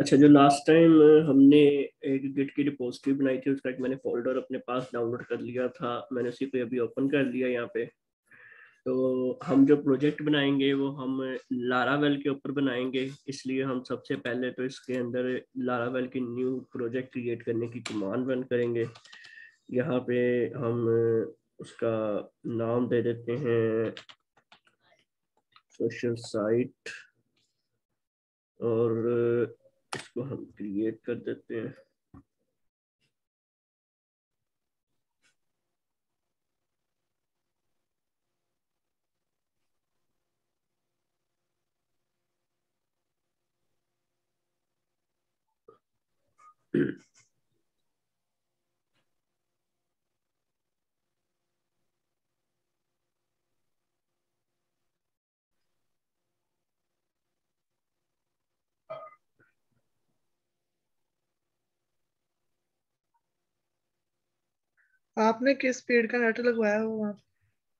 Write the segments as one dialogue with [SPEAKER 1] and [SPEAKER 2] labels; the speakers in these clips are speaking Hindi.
[SPEAKER 1] अच्छा, जो लास्ट टाइम हमने एक गिट की रिपोजिटरी बनाई थी, उसका एक मैंने फोल्डर अपने पास डाउनलोड कर लिया था, मैंने उसी को अभी ओपन कर लिया यहाँ पे। तो हम जो प्रोजेक्ट बनाएंगे वो हम लारावेल के ऊपर बनाएंगे, इसलिए हम सबसे पहले तो इसके अंदर लारावेल की न्यू प्रोजेक्ट क्रिएट करने की कमांड रन करेंगे। यहाँ पे हम उसका नाम दे देते हैं सोशल साइट, और इसको हम क्रिएट कर देते हैं।
[SPEAKER 2] आपने किस स्पीड का नेट लगवाया हुआ वहाँ?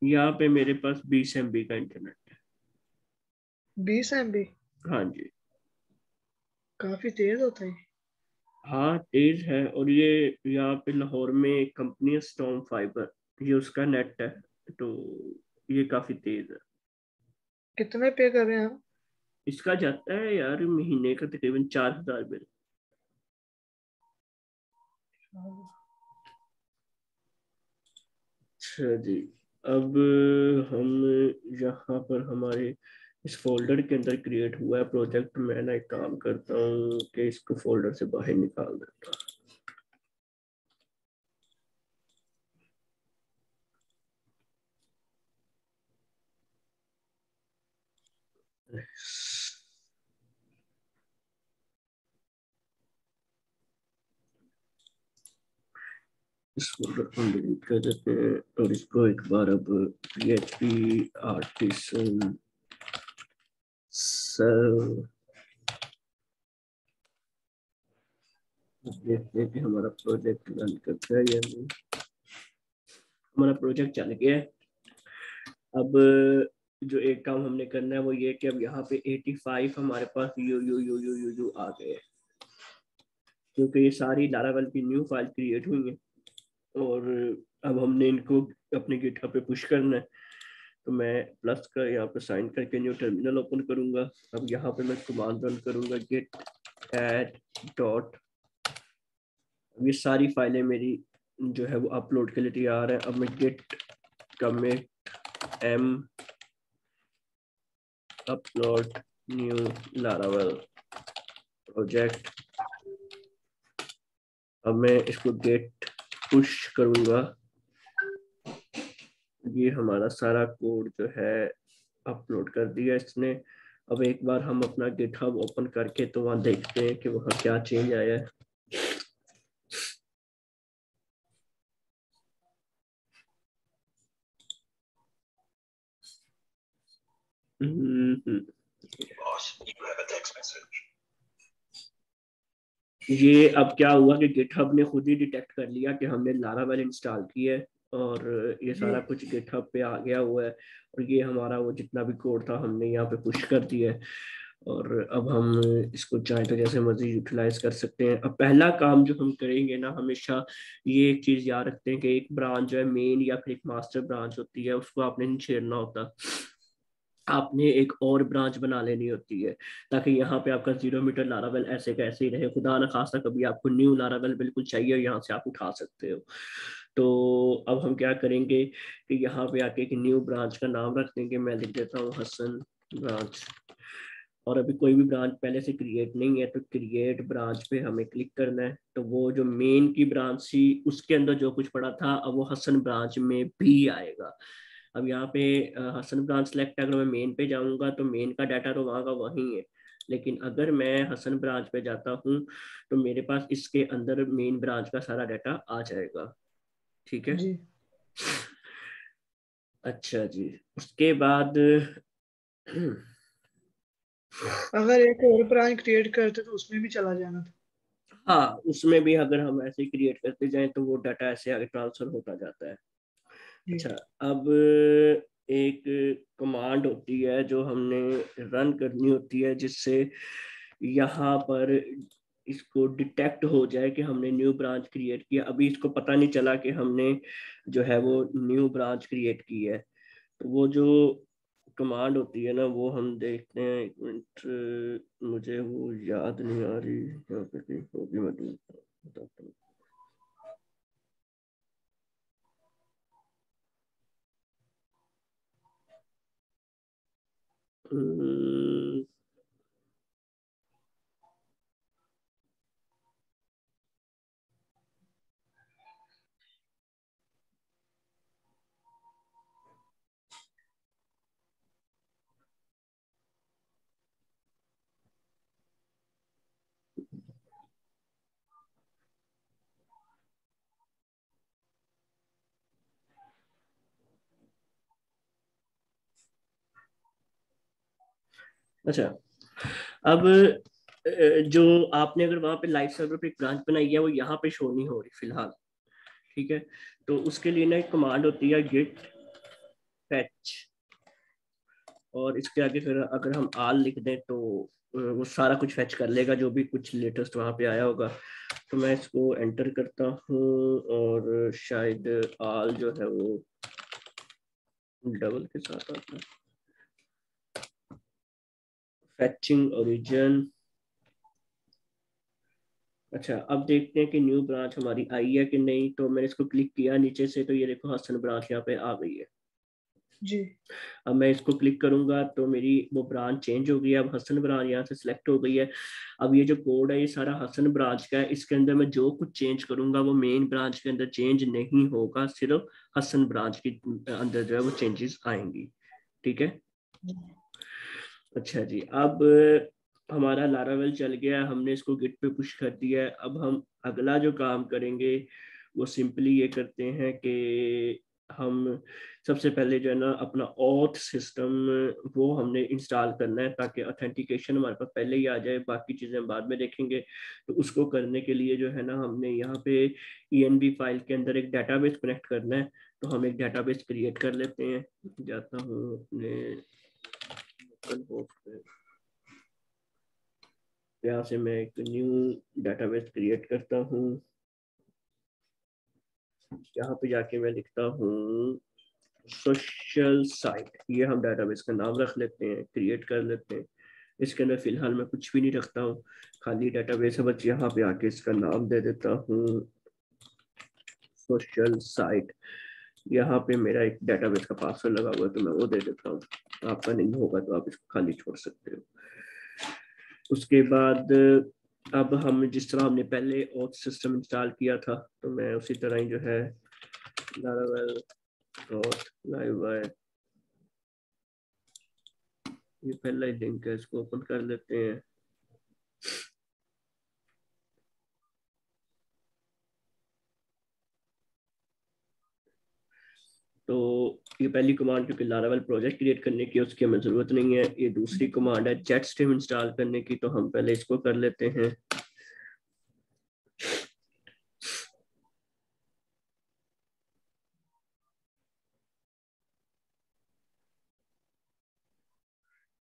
[SPEAKER 1] यहाँ पे मेरे पास 20 MB का इंटरनेट है।
[SPEAKER 2] 20 MB?
[SPEAKER 1] हाँ जी।
[SPEAKER 2] काफी तेज होता है।
[SPEAKER 1] हाँ तेज है, और ये यहाँ पे लाहौर में एक कंपनी है स्टॉर्म फाइबर, ये उसका नेट है, तो ये काफी तेज है।
[SPEAKER 2] कितने पे कर रहे हैं हम?
[SPEAKER 1] इसका जाता है यार महीने का तकरीबन 4,000 बिल। अच्छा जी। अब हम यहाँ पर हमारे इस फोल्डर के अंदर क्रिएट हुआ है प्रोजेक्ट, मैं ना एक काम करता हूँ कि इसको फोल्डर से बाहर निकाल देता हूँ। इस फोल्डर को डिलीट कर देते हैं, और इसको एक बार अब PHP आर्टिसन सर्व देखते हैं कि हमारा प्रोजेक्ट रन करता है या नहीं। हमारा प्रोजेक्ट चल गया है। अब जो एक काम हमने करना है वो ये कि अब यहाँ पे 85 हमारे पास U U U U U U आ गए, क्योंकि ये सारी लारावेल की न्यू फाइल क्रिएट हुई है, और अब हमने इनको अपने गिटहब पे पुश करना है। तो मैं प्लस का यहाँ पे साइन करके न्यू टर्मिनल ओपन करूंगा। अब यहाँ पे मैं कमांड रन करूंगा git add डॉट। अब ये सारी फाइलें मेरी जो है वो अपलोड के लिए तैयार है। अब मैं git commit m upload new laravel project. अब मैं इसको गेट पुश करूंगा। ये हमारा सारा कोड जो है अपलोड कर दिया इसने। अब एक बार हम अपना गिटहब ओपन करके तो वहां देखते हैं कि वहां क्या चेंज आया है। ये अब क्या हुआ कि गिटहब ने खुद ही डिटेक्ट कर लिया कि हमने लारावेल इंस्टॉल किया है, और ये
[SPEAKER 2] जी।
[SPEAKER 1] सारा कुछ गिटहब पे आ गया हुआ है, और ये हमारा वो जितना भी कोड था हमने यहाँ पे पुश कर दिया है। और अब हम इसको चाहे तो जैसे मर्जी यूटिलाइज कर सकते हैं। अब पहला काम जो हम करेंगे ना, हमेशा ये एक चीज याद रखते हैं कि एक ब्रांच जो है मेन या फिर एक मास्टर ब्रांच होती है, उसको आपने नहीं छेड़ना होता। आपने एक और ब्रांच बना लेनी होती है, ताकि यहाँ पे आपका 0 मीटर लारावेल ऐसे का ऐसे ही रहे। खुदा न खास्ता कभी आपको न्यू लारावेल बिल्कुल चाहिए, यहाँ से आप उठा सकते हो। तो अब हम क्या करेंगे कि यहाँ पे आके एक न्यू ब्रांच का नाम रख देंगे। मैं लिख देता हूँ हसन ब्रांच। और अभी कोई भी ब्रांच पहले से क्रिएट नहीं है, तो क्रिएट ब्रांच पे हमें क्लिक करना है। तो वो जो मेन की ब्रांच थी उसके अंदर जो कुछ पड़ा था, अब वो हसन ब्रांच में भी आएगा। अब यहाँ पे हसन ब्रांच सेलेक्ट है, अगर मैं मेन पे जाऊंगा तो मेन का डाटा तो वहाँ का वहीं है, लेकिन अगर मैं हसन ब्रांच पे जाता हूँ तो मेरे पास इसके अंदर मेन ब्रांच का सारा डाटा आ जाएगा। ठीक है।
[SPEAKER 2] जी।
[SPEAKER 1] अच्छा जी। उसके बाद
[SPEAKER 2] अगर एक और ब्रांच क्रिएट करते तो उसमें भी चला जाना था।
[SPEAKER 1] हाँ, उसमें भी अगर हम ऐसे क्रिएट करते जाएं तो वो डाटा ऐसे आगे ट्रांसफर होता जाता है।
[SPEAKER 2] जी।
[SPEAKER 1] अच्छा। अब एक कमांड होती है जो हमने रन करनी होती है, जिससे यहाँ पर इसको डिटेक्ट हो जाए कि हमने न्यू ब्रांच क्रिएट किया। अभी इसको पता नहीं चला कि हमने जो है वो न्यू ब्रांच क्रिएट की है। तो वो जो कमांड होती है ना, वो हम देखते हैं। एक मिनट, मुझे वो याद नहीं आ रही, यहाँ पे कहीं होगी, मैं बताता हूँ। हम्म, अच्छा। अब जो आपने अगर वहां पे लाइव सर्वर पे एक ब्रांच बनाई है, वो यहाँ पे शो नहीं हो रही फिलहाल। ठीक है, तो उसके लिए ना एक कमांड होती है गिट फैच, और इसके आगे फिर अगर हम आल लिख दें तो वो सारा कुछ फैच कर लेगा जो भी कुछ लेटेस्ट वहां पे आया होगा। तो मैं इसको एंटर करता हूँ, और शायद आल जो है वो डबल के साथ आता है। फैचिंग ओरिजिन। अच्छा, अब देखते हैं कि न्यू ब्रांच हमारी आई है कि नहीं। तो मैंने इसको क्लिक किया नीचे से, तो ये देखो हसन ब्रांच यहाँ पे आ गई है।
[SPEAKER 2] जी।
[SPEAKER 1] अब मैं इसको क्लिक करूंगा तो मेरी वो ब्रांच चेंज हो गई है। अब हसन ब्रांच यहाँ से सिलेक्ट हो गई है। अब ये जो कोड है ये सारा हसन ब्रांच का है। इसके अंदर मैं जो कुछ चेंज करूंगा वो मेन ब्रांच के अंदर चेंज नहीं होगा, सिर्फ हसन ब्रांच के अंदर जो है वो चेंजेस आएंगी। ठीक है। अच्छा जी, अब हमारा लारावेल चल गया है, हमने इसको गिट पे पुश कर दिया है। अब हम अगला जो काम करेंगे वो सिंपली ये करते हैं कि हम सबसे पहले जो है ना अपना ऑथ सिस्टम वो हमने इंस्टॉल करना है, ताकि ऑथेंटिकेशन हमारे पास पहले ही आ जाए, बाकी चीज़ें हम बाद में देखेंगे। तो उसको करने के लिए जो है ना हमने यहाँ पे ENB फाइल के अंदर एक डाटाबेस कनेक्ट करना है। तो हम एक डाटाबेस क्रिएट कर लेते हैं। जाता हूँ अपने लोकल होस्ट पे, यहाँ से मैं एक न्यू डाटाबेस क्रिएट करता हूँ। यहाँ पे जाके मैं लिखता हूँ सोशल साइट, ये हम डाटाबेस का नाम रख लेते हैं, क्रिएट कर लेते हैं। इसके अंदर फिलहाल मैं कुछ भी नहीं रखता हूँ, खाली डाटाबेस है, बस यहाँ पे आके इसका नाम दे देता हूँ सोशल साइट। यहाँ पे मेरा एक डाटाबेस का पासवर्ड लगा हुआ है, तो मैं वो दे देता हूँ। आपका नहीं होगा तो आप इसको खाली छोड़ सकते हो। उसके बाद अब हम जिस तरह हमने पहले ऑथ सिस्टम इंस्टॉल किया था, तो मैं उसी तरह ही जो है लारावेल ऑथ लाइव है, ये पहला ही लिंक है, इसको ओपन कर लेते हैं। तो ये पहली कमांड क्योंकि लारावेल प्रोजेक्ट क्रिएट करने की उसकी हमें जरूरत नहीं है। ये दूसरी कमांड है जेटस्ट्रीम इंस्टॉल करने की, तो हम पहले इसको कर लेते हैं।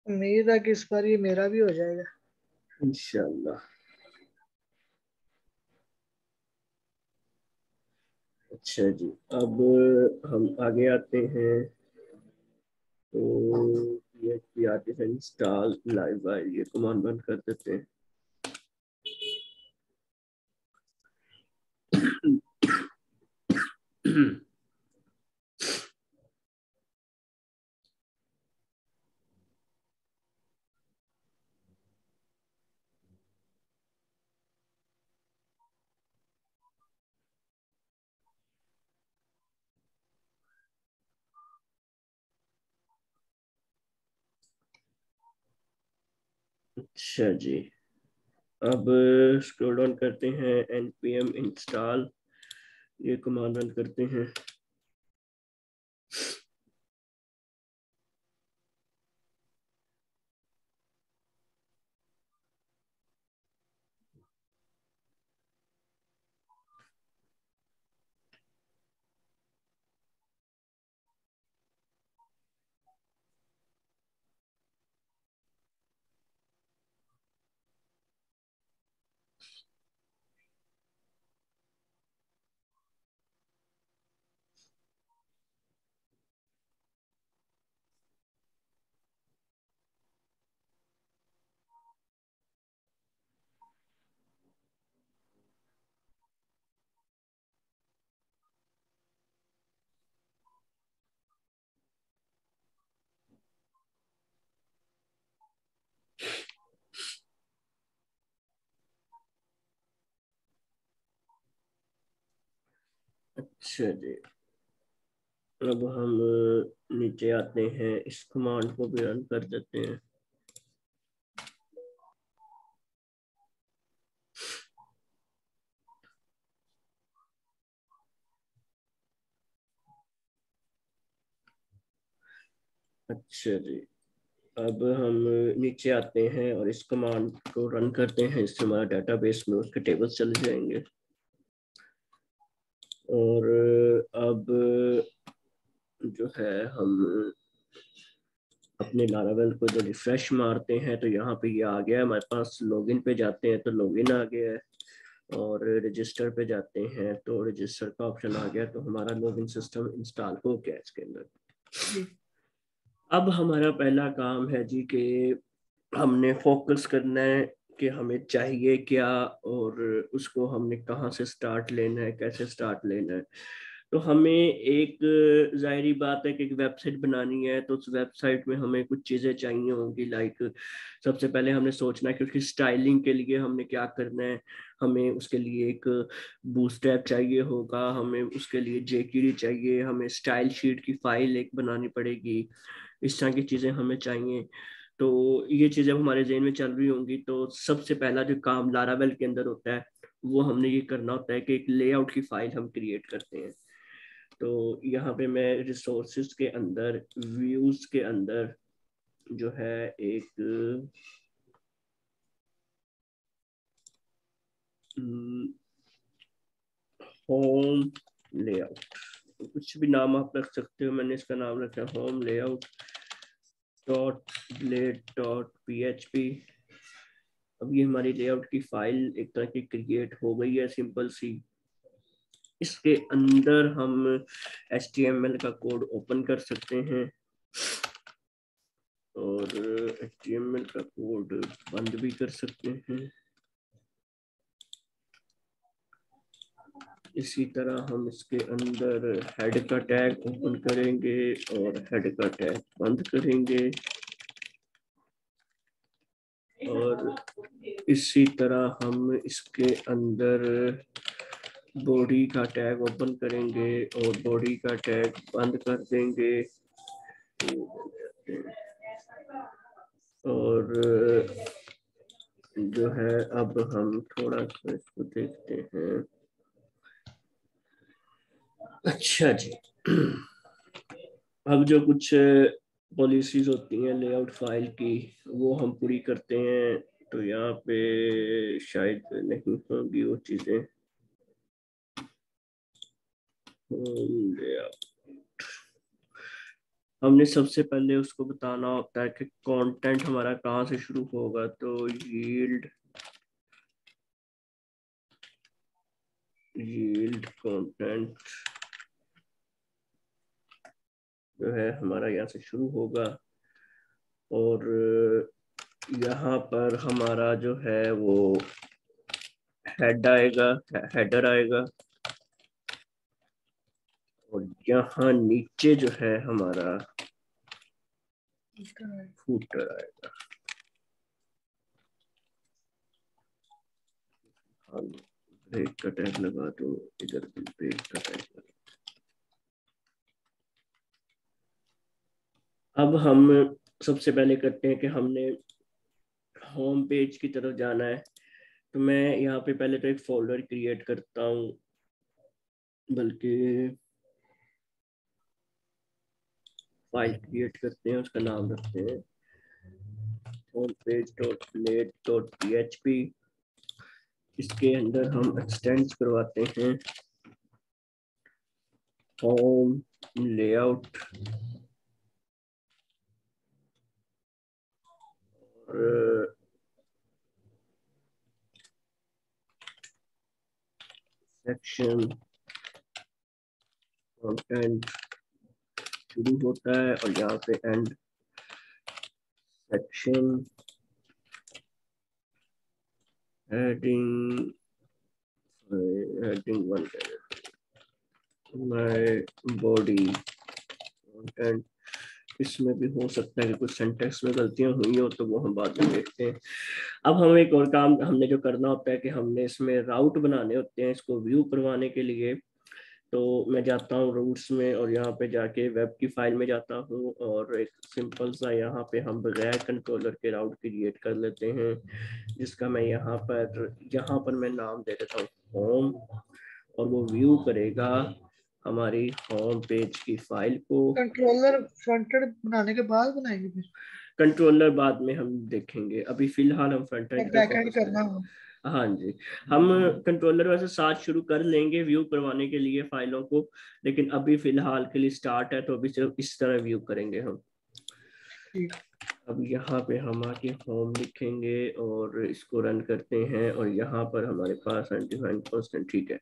[SPEAKER 2] उम्मीद है कि इस बार ये मेरा भी हो जाएगा।
[SPEAKER 1] इंशाल्लाह। अच्छा जी, अब हम आगे आते हैं। तो ये आते हैं इंस्टॉल लाइव, ये कमांड बंद कर देते हैं। अच्छा जी, अब स्क्रॉल डाउन करते हैं, npm इंस्टॉल, ये कमांड रन करते हैं। अच्छा जी, अब हम नीचे आते हैं, इस कमांड को भी रन कर देते हैं। अच्छा जी, अब हम नीचे आते हैं और इस कमांड को रन करते हैं, इससे हमारा डेटाबेस में उसके टेबल्स चले जाएंगे। और अब जो है हम अपने लारावेल को जो रिफ्रेश मारते हैं तो यहाँ पे ये आ गया है हमारे पास। लॉगिन पे जाते हैं तो लॉगिन आ गया है, और रजिस्टर पे जाते हैं तो रजिस्टर का ऑप्शन आ गया, तो हमारा लॉगिन सिस्टम इंस्टॉल हो गया इसके अंदर।
[SPEAKER 2] जी।
[SPEAKER 1] अब हमारा पहला काम है जी कि हमने फोकस करना है कि हमें चाहिए क्या, और उसको हमने कहाँ से स्टार्ट लेना है, कैसे स्टार्ट लेना है। तो हमें एक जाहिर बात है कि एक वेबसाइट बनानी है, तो उस वेबसाइट में हमें कुछ चीज़ें चाहिए होंगी। लाइक सबसे पहले हमने सोचना है कि उसकी स्टाइलिंग के लिए हमने क्या करना है। हमें उसके लिए एक बूटस्ट्रैप चाहिए होगा, हमें उसके लिए जेकेडी चाहिए, हमें स्टाइल शीट की फाइल एक बनानी पड़ेगी। इस तरह की चीज़ें हमें चाहिए। तो ये चीज़ें हमारे जहन में चल रही होंगी, तो सबसे पहला जो काम लारावेल के अंदर होता है वो हमने ये करना होता है कि एक लेआउट की फाइल हम क्रिएट करते हैं। तो यहाँ पे मैं रिसोर्सेज के अंदर, व्यूज के अंदर जो है एक होम लेआउट, कुछ भी नाम आप रख सकते हो, मैंने इसका नाम रखा है home layout dot blade dot PHP। अब ये हमारी लेआउट की फाइल एक तरह की क्रिएट हो गई है, सिंपल सी। इसके अंदर हम HTML का कोड ओपन कर सकते हैं, और HTML का कोड बंद भी कर सकते हैं। इसी तरह हम इसके अंदर हेड का टैग ओपन करेंगे और हेड का टैग बंद करेंगे, और इसी तरह हम इसके अंदर बॉडी का टैग ओपन करेंगे और बॉडी का टैग बंद कर देंगे। और जो है अब हम थोड़ा सा इसको देखते हैं। अच्छा जी, अब जो कुछ पॉलिसीज होती हैं लेआउट फाइल की वो हम पूरी करते हैं। तो यहाँ पे शायद नहीं होंगी वो चीज़ें। हमने सबसे पहले उसको बताना होता है कि कंटेंट हमारा कहाँ से शुरू होगा। तो यील्ड कंटेंट जो है हमारा यहाँ से शुरू होगा, और यहाँ पर हमारा जो है वो हेड आएगा, हेडर आएगा, और यहाँ नीचे जो है हमारा फूटर आएगा। हम ब्रेक का टैग लगा दो, इधर भी ब्रेक का टैग लगा। अब हम सबसे पहले करते हैं कि हमने होम पेज की तरफ जाना है। तो मैं यहाँ पे पहले तो एक फोल्डर क्रिएट करता हूँ, बल्कि फाइल क्रिएट करते हैं, उसका नाम रखते हैं homepage.blade.php। इसके अंदर हम एक्सटेंड करवाते हैं होम लेआउट, और सेक्शन कंटेंट शुरू होता है और यहाँ पे and section heading, heading 1 my body content. इसमें भी हो सकता है कि कुछ सेंटेक्स में गलतियां हुई हो, तो वो हम बाद में देखते हैं। अब हमें एक और काम हमने जो करना होता है कि हमने इसमें राउट बनाने होते हैं इसको व्यू करवाने के लिए। तो मैं जाता हूँ रूट्स में और यहाँ पे जाके वेब की फाइल में जाता हूँ और एक सिंपल सा यहाँ पे हम बगैर कंट्रोलर के राउट क्रिएट कर लेते हैं, जिसका मैं यहाँ पर मैं नाम दे देता हूँ होम, और वो व्यू करेगा हमारी होम पेज की फाइल को।
[SPEAKER 2] कंट्रोलर फ्रंट एंड बनाने के बाद बनाएंगे फिर,
[SPEAKER 1] कंट्रोलर बाद में हम देखेंगे, अभी फिलहाल हम फ्रंट एंड की तरफ
[SPEAKER 2] बैक एंड
[SPEAKER 1] फोकस
[SPEAKER 2] करना
[SPEAKER 1] करें।
[SPEAKER 2] हो।
[SPEAKER 1] हाँ जी, हम कंट्रोलर वैसे साथ शुरू कर लेंगे व्यू करवाने के लिए फाइलों को, लेकिन अभी फिलहाल के लिए स्टार्ट है तो अभी सिर्फ इस तरह व्यू करेंगे हम।
[SPEAKER 2] ठीक।
[SPEAKER 1] अब यहाँ पे हम आके होम लिखेंगे और इसको रन करते हैं, और यहाँ पर हमारे पास अनडिफाइंड कांस्टेंट, ठीक है।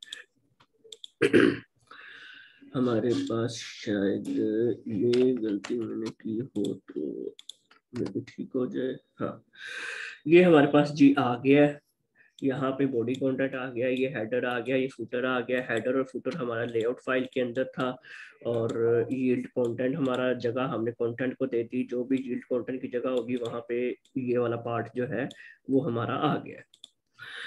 [SPEAKER 1] हमारे पास शायद ये गलती मैंने की हो तो ये भी ठीक हो जाए। हाँ, ये हमारे पास जी आ गया है, यहाँ पे बॉडी कंटेंट आ गया, ये हेडर आ गया, ये फुटर आ गया। हेडर और फुटर हमारा लेआउट फाइल के अंदर था, और यील्ड कंटेंट हमारा जगह हमने कंटेंट को दे दी, जो भी यील्ड कंटेंट की जगह होगी वहाँ पे ये वाला पार्ट जो है वो हमारा आ गया।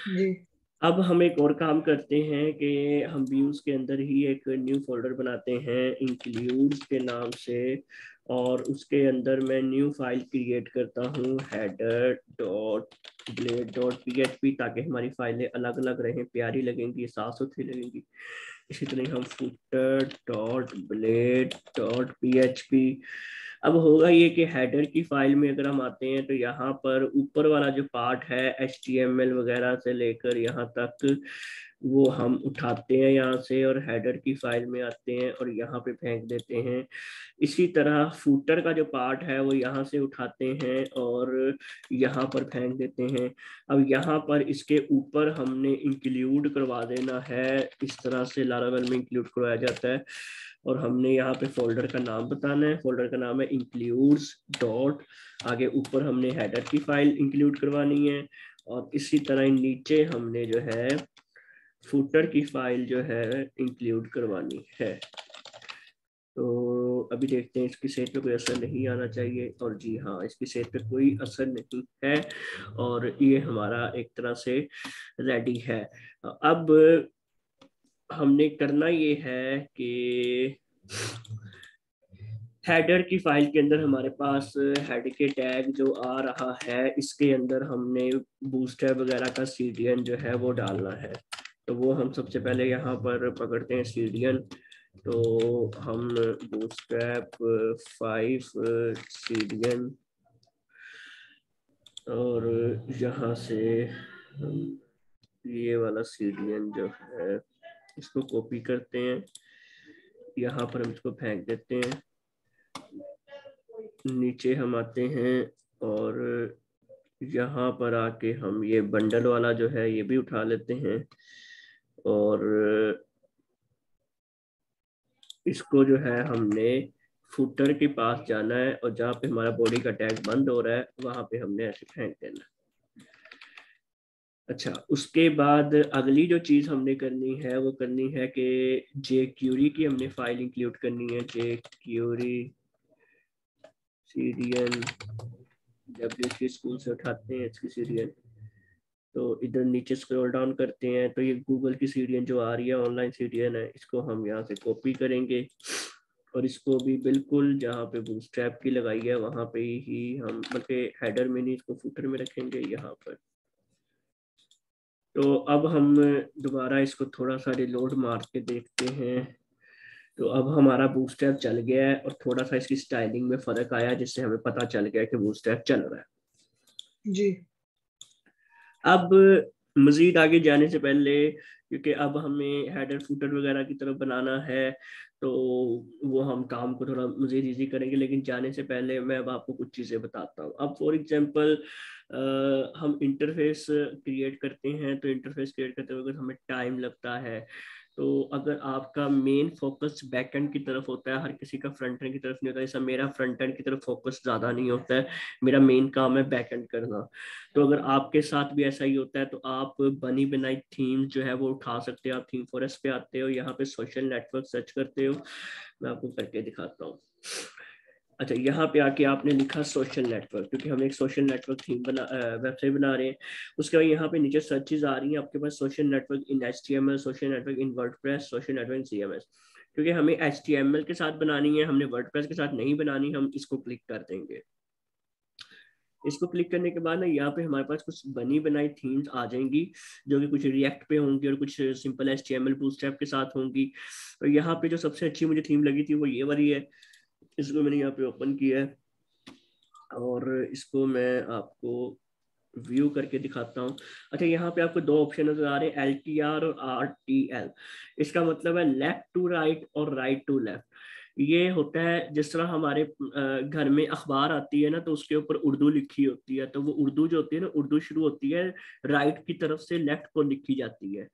[SPEAKER 2] जी।
[SPEAKER 1] अब हम एक और काम करते हैं कि हम व्यूज के अंदर ही एक न्यू फोल्डर बनाते हैं इंक्लूड्स के नाम से, और उसके अंदर मैं न्यू फाइल क्रिएट करता हूँ header dot blade dot PHP, ताकि हमारी फाइलें अलग अलग रहें, प्यारी लगेंगी, साफ सुथरी लगेंगी। इसी तरह हम footer dot blade dot PHP. अब होगा ये कि हेडर की फाइल में अगर हम आते हैं तो यहाँ पर ऊपर वाला जो पार्ट है HTML वगैरह से लेकर यहाँ तक वो हम उठाते हैं यहाँ से, और हेडर की फाइल में आते हैं और यहाँ पे फेंक देते हैं। इसी तरह फूटर का जो पार्ट है वो यहाँ से उठाते हैं और यहाँ पर फेंक देते हैं। अब यहाँ पर इसके ऊपर हमने इंक्लूड करवा देना है, इस तरह से लारावेल में इंक्लूड करवाया जाता है, और हमने यहाँ पे फोल्डर का नाम बताना है। फोल्डर का नाम है इंक्लूड्स डॉट, आगे ऊपर हमने हेडर की फाइल इंक्लूड करवानी है, और इसी तरह नीचे हमने जो है फुटर की फाइल जो है इंक्लूड करवानी है। तो अभी देखते हैं, इसकी सेहत पे कोई असर नहीं आना चाहिए, और जी हाँ, इसकी सेहत पे कोई असर नहीं है, और ये हमारा एक तरह से रेडी है। अब हमने करना ये है कि हेडर की फाइल के अंदर हमारे पास हेड के टैग जो आ रहा है, इसके अंदर हमने बूस्टर वगैरह का सीडीएन जो है वो डालना है। तो वो हम सबसे पहले यहाँ पर पकड़ते हैं सीडीएन, तो हम बूटस्ट्रैप 5 सीडीएन, और यहाँ से हम ये वाला सीडीएन जो है इसको कॉपी करते हैं, यहाँ पर हम इसको फेंक देते हैं। नीचे हम आते हैं और यहाँ पर आके हम ये बंडल वाला जो है ये भी उठा लेते हैं, और इसको जो है हमने फुटर के पास जाना है, और जहाँ पे हमारा बॉडी का टैग बंद हो रहा है वहां पे हमने ऐसे फेंक देना। अच्छा, उसके बाद अगली जो चीज हमने करनी है वो करनी है कि जे क्यूरी की हमने फाइल इंक्लूड करनी है। जे क्यूरी सीरियल डब्ल्यू स्कूल से उठाते हैं इसकी सीरियल, तो इधर नीचे स्क्रॉल डाउन करते हैं तो ये गूगल की सीरियल जो आ रही है ऑनलाइन सीरियल है, इसको हम यहाँ से कॉपी करेंगे, और इसको भी बिल्कुल जहाँ पे बूटस्ट्रैप की लगाई है वहां पे ही हम, बल्कि हेडर में नहीं, इसको फुटर में रखेंगे यहाँ पर। तो अब हम दोबारा इसको थोड़ा सा रिलोड मार के देखते हैं, तो अब हमारा बूटस्ट्रैप चल गया है, और थोड़ा सा इसकी स्टाइलिंग में फर्क आया, जिससे हमें पता चल गया कि बूटस्ट्रैप चल रहा है।
[SPEAKER 2] जी।
[SPEAKER 1] अब मजीद आगे जाने से पहले, क्योंकि अब हमें हेडर फुटर वगैरह की तरफ बनाना है, तो वो हम काम को थोड़ा मजीद इजी करेंगे, लेकिन जाने से पहले मैं अब आपको कुछ चीज़ें बताता हूँ। अब फॉर एग्जांपल हम इंटरफेस क्रिएट करते हैं, तो इंटरफेस क्रिएट करते वक्त हमें टाइम लगता है। तो अगर आपका मेन फोकस बैक एंड की तरफ होता है, हर किसी का फ्रंट एंड की तरफ नहीं होता, जैसा मेरा फ्रंट एंड की तरफ फोकस ज़्यादा नहीं होता है, मेरा मेन काम है बैक एंड करना। तो अगर आपके साथ भी ऐसा ही होता है तो आप बनी बनाई थीम जो है वो उठा सकते हो। आप थीम फॉरेस्ट पे आते हो, यहाँ पे सोशल नेटवर्क सर्च करते हो, मैं आपको करके दिखाता हूँ। अच्छा, यहाँ पे आके आपने लिखा सोशल नेटवर्क, क्योंकि हम एक सोशल नेटवर्क थीम वेबसाइट बना रहे हैं। उसके बाद यहाँ पे नीचे सर्चेज आ रही हैं आपके पास, social network in HTML, social network in WordPress, social network in CMS। क्योंकि हमें HTML के साथ बनानी है, हमने वर्डप्रेस के साथ नहीं बनानी, हम इसको क्लिक कर देंगे। इसको क्लिक करने के बाद ना यहाँ पे हमारे पास कुछ बनी बनाई थीम्स आ जाएंगी, जो कि कुछ रिएक्ट पे होंगी और कुछ सिंपल HTML बूटस्ट्रैप के साथ होंगी। तो यहाँ पे जो सबसे अच्छी मुझे थीम लगी थी वो ये वाली है। इसको मैंने यहाँ पे ओपन किया है और इसको मैं आपको व्यू करके दिखाता हूँ। अच्छा, यहाँ पे आपको दो ऑप्शन नजर आ रहे हैं, LTR और RTL। इसका मतलब है लेफ्ट टू राइट और राइट टू लेफ्ट। ये होता है जिस तरह हमारे घर में अखबार आती है ना, तो उसके ऊपर उर्दू लिखी होती है, तो वो उर्दू जो होती है ना, उर्दू शुरू होती है राइट की तरफ से लेफ्ट को लिखी जाती है,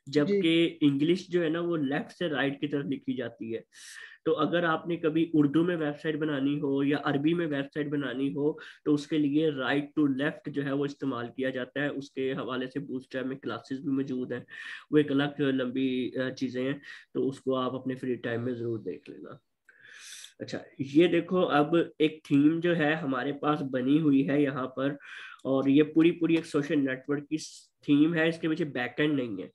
[SPEAKER 2] जी
[SPEAKER 1] जबकि इंग्लिश जो है ना वो लेफ्ट से राइट की तरफ लिखी जाती है। तो अगर आपने कभी उर्दू में वेबसाइट बनानी हो या अरबी में वेबसाइट बनानी हो, तो उसके लिए राइट टू लेफ्ट जो है वो इस्तेमाल किया जाता है। उसके हवाले से बूटस्ट्रैप में क्लासेस भी मौजूद हैं, वो एक अलग लंबी चीज़ें हैं, तो उसको आप अपने फ्री टाइम में ज़रूर देख लेना। अच्छा, ये देखो, अब एक थीम जो है हमारे पास बनी हुई है यहाँ पर, और ये पूरी पूरी एक सोशल नेटवर्क की थीम है, इसके पीछे बैकएंड नहीं है,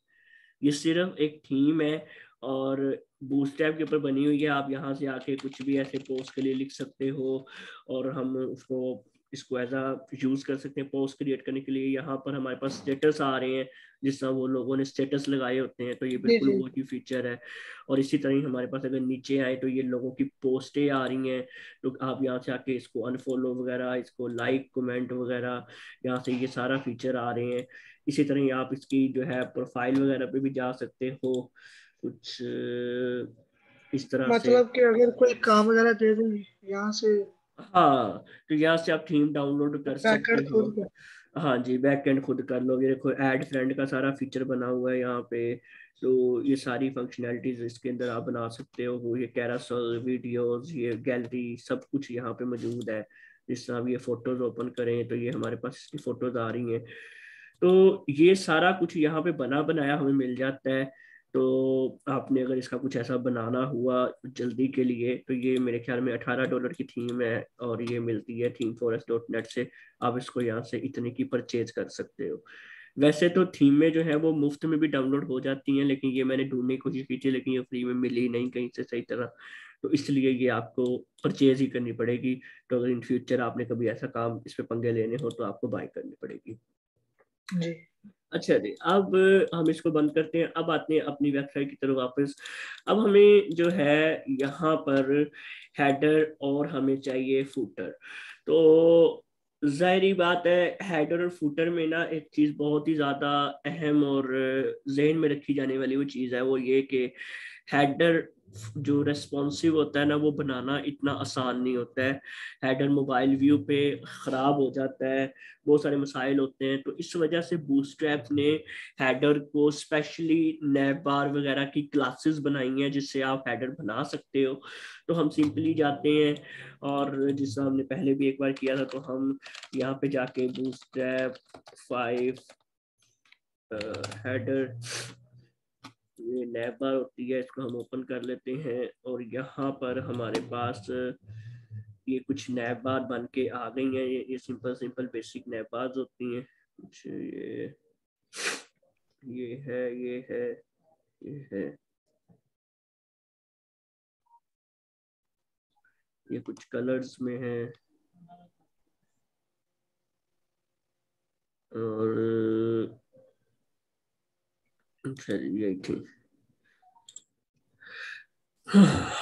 [SPEAKER 1] ये सिर्फ एक थीम है और बूटस्ट्रैप के ऊपर बनी हुई है। आप यहाँ से आके कुछ भी ऐसे पोस्ट के लिए लिख सकते हो और हम उसको इसको एज आ यूज कर सकते हैं पोस्ट क्रिएट करने के लिए। यहाँ पर हमारे पास स्टेटस आ रहे हैं, जिस तरह वो लोगों ने स्टेटस लगाए होते हैं, तो ये
[SPEAKER 2] जी
[SPEAKER 1] बिल्कुल
[SPEAKER 2] जी।
[SPEAKER 1] वो ही फीचर है। और इसी तरह ही हमारे पास अगर नीचे आए तो ये लोगों की पोस्टें आ रही हैं, तो आप यहाँ से आके इसको अनफॉलो वगैरह, इसको लाइक कमेंट वगैरह, यहाँ से ये सारा फीचर आ रहे हैं। इसी तरह ही आप इसकी जो है प्रोफाइल वगैरह पे भी जा सकते हो, कुछ इस तरह से।
[SPEAKER 2] मतलब कि अगर कोई काम वगैरह दे दें यहाँ से,
[SPEAKER 1] हाँ, तो यहाँ से आप थीम डाउनलोड कर सकते
[SPEAKER 2] बैकएंड
[SPEAKER 1] हो।
[SPEAKER 2] खुद का।
[SPEAKER 1] हाँ जी, बैक एंड खुद कर लो। ये देखो, ऐड फ्रेंड का सारा फीचर बना हुआ है यहाँ पे, तो ये सारी फंक्शनैलिटीज इसके अंदर आप बना सकते हो। वो ये कैरासल वीडियोस, ये गैलरी, सब कुछ यहाँ पे मौजूद है। जिस तरह आप ये फोटोज ओपन करें तो ये हमारे पास इसकी फोटोज आ रही हैं। तो ये सारा कुछ यहाँ पे बना बनाया हमें मिल जाता है। तो आपने अगर इसका कुछ ऐसा बनाना हुआ जल्दी के लिए, तो ये मेरे ख्याल में $18 की थीम है और ये मिलती है themeforest.net से। आप इसको यहाँ से इतने की परचेज कर सकते हो। वैसे तो थीमें जो है वो मुफ्त में भी डाउनलोड हो जाती हैं, लेकिन ये मैंने ढूंढने की कोशिश की थी, लेकिन ये फ्री में मिली नहीं कहीं से सही तरह, तो इसलिए ये आपको परचेज ही करनी पड़ेगी। तो अगर इन फ्यूचर आपने कभी ऐसा काम इस पे पंगे लेने हो तो आपको बाय करनी पड़ेगी।
[SPEAKER 2] जी
[SPEAKER 1] अच्छा जी, अब हम इसको बंद करते हैं, अब आते हैं अपनी वेबसाइट की तरफ वापस। अब हमें जो है यहाँ पर हेडर और हमें चाहिए फूटर। तो जाहिर बात है, हेडर और फूटर में ना एक चीज़ बहुत ही ज़्यादा अहम और जहन में रखी जाने वाली वो चीज़ है, वो ये कि हेडर जो रेस्पॉन्सिव होता है ना, वो बनाना इतना आसान नहीं होता है। हेडर मोबाइल व्यू पे ख़राब हो जाता है, बहुत सारे मसाइल होते हैं। तो इस वजह से बूटस्ट्रैप ने हेडर को स्पेशली नैब बार वगैरह की क्लासेस बनाई हैं, जिससे आप हेडर बना सकते हो। तो हम सिंपली जाते हैं और जिससे हमने पहले भी एक बार किया था, तो हम यहाँ पे जाके बूटस्ट्रैप 5 हेडर, ये नैब बार होती है, इसको हम ओपन कर लेते हैं और यहाँ पर हमारे पास ये कुछ नैब बार बन के आ गई हैं। ये सिंपल सिंपल बेसिक नैब बार होती हैं। कुछ ये है, ये है, ये है, ये कुछ कलर्स में है और चलिए यही थी।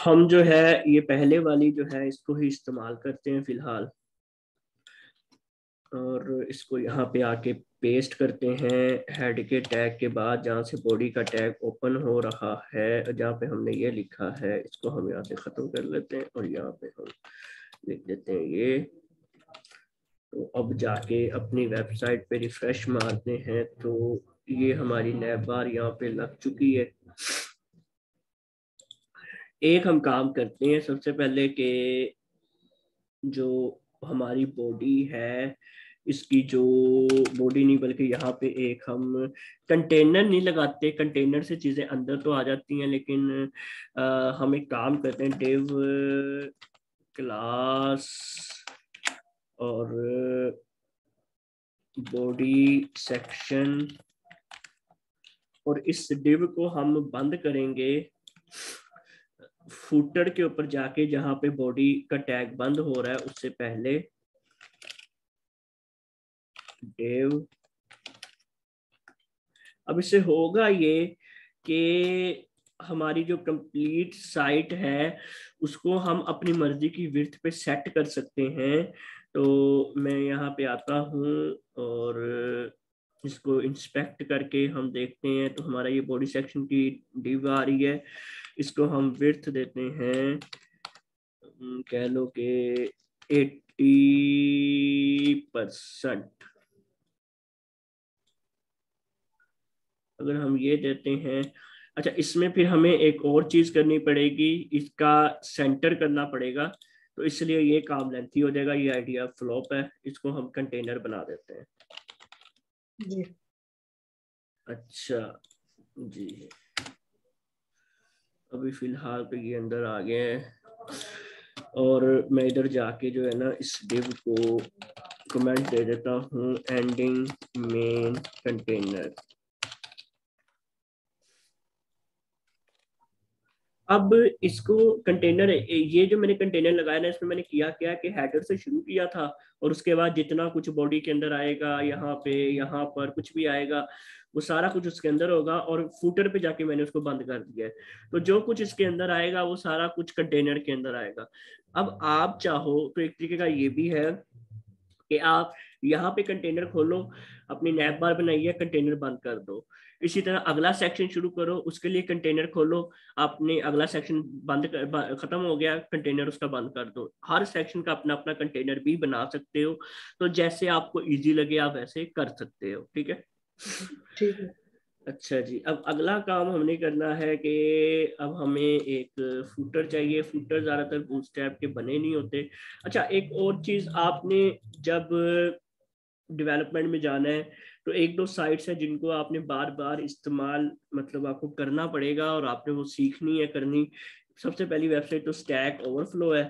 [SPEAKER 1] हम जो है ये पहले वाली जो है इसको ही इस्तेमाल करते हैं फिलहाल, और इसको यहाँ पे आके पेस्ट करते हैं हेड के टैग के बाद, जहाँ से बॉडी का टैग ओपन हो रहा है, जहाँ पे हमने ये लिखा है, इसको हम यहाँ से ख़त्म कर लेते हैं और यहाँ पे हम लिख देते हैं ये। तो अब जाके अपनी वेबसाइट पे रिफ्रेश मारते हैं, तो ये हमारी नैब बार यहाँ पे लग चुकी है। एक हम काम करते हैं सबसे पहले कि जो हमारी बॉडी है, इसकी जो बॉडी नहीं बल्कि यहाँ पे एक हम कंटेनर नहीं लगाते, कंटेनर से चीज़ें अंदर तो आ जाती हैं, लेकिन हम एक काम करते हैं, डिव क्लास और बॉडी सेक्शन, और इस डिव को हम बंद करेंगे फुटर के ऊपर जाके, जहां पे बॉडी का टैग बंद हो रहा है उससे पहले। डिव, अब इससे होगा ये कि हमारी जो कंप्लीट साइट है उसको हम अपनी मर्जी की विड्थ पे सेट कर सकते हैं। तो मैं यहाँ पे आता हूँ और इसको इंस्पेक्ट करके हम देखते हैं, तो हमारा ये बॉडी सेक्शन की डिव आ रही है। इसको हम विड्थ देते हैं, कह लो कि 80%। अगर हम ये देते हैं, अच्छा इसमें फिर हमें एक और चीज करनी पड़ेगी, इसका सेंटर करना पड़ेगा, तो इसलिए ये काम लेंथी हो जाएगा। ये आइडिया फ्लॉप है, इसको हम कंटेनर बना देते हैं।
[SPEAKER 2] जी
[SPEAKER 1] अच्छा जी, अभी फिलहाल तो ये अंदर आ गए हैं, और मैं इधर जाके जो है ना इस डिव को कमेंट दे देता हूँ, एंडिंग मेन कंटेनर। अब इसको कंटेनर, ये जो मैंने कंटेनर लगाया ना, इसमें मैंने किया क्या कि हेडर से शुरू किया था, और उसके बाद जितना कुछ बॉडी के अंदर आएगा, यहाँ पे यहाँ पर कुछ भी आएगा वो सारा कुछ उसके अंदर होगा, और फूटर पे जाके मैंने उसको बंद कर दिया है। तो जो कुछ इसके अंदर आएगा वो सारा कुछ कंटेनर के अंदर आएगा। अब आप चाहो तो एक तरीके का ये भी है कि आप यहाँ पे कंटेनर खोलो, अपनी नैप बार बनाइए, कंटेनर बंद कर दो। इसी तरह अगला सेक्शन शुरू करो, उसके लिए कंटेनर खोलो, आपने अगला सेक्शन खत्म हो गया, कंटेनर उसका बंद कर दो। हर सेक्शन का अपना अपना कंटेनर भी बना सकते हो, तो जैसे आपको इजी लगे आप वैसे कर सकते हो। ठीक है,
[SPEAKER 2] ठीक है।
[SPEAKER 1] अच्छा जी। अब अगला काम हमने करना है कि अब हमें एक फुटर चाहिए। फुटर ज्यादातर बूटस्ट्रैप के बने नहीं होते। अच्छा, एक और चीज, आपने जब डेवलपमेंट में जाना है तो एक दो साइट्स हैं जिनको आपने बार बार इस्तेमाल मतलब आपको करना पड़ेगा, और आपने वो सीखनी है करनी। सबसे पहली वेबसाइट तो स्टैक ओवरफ्लो है,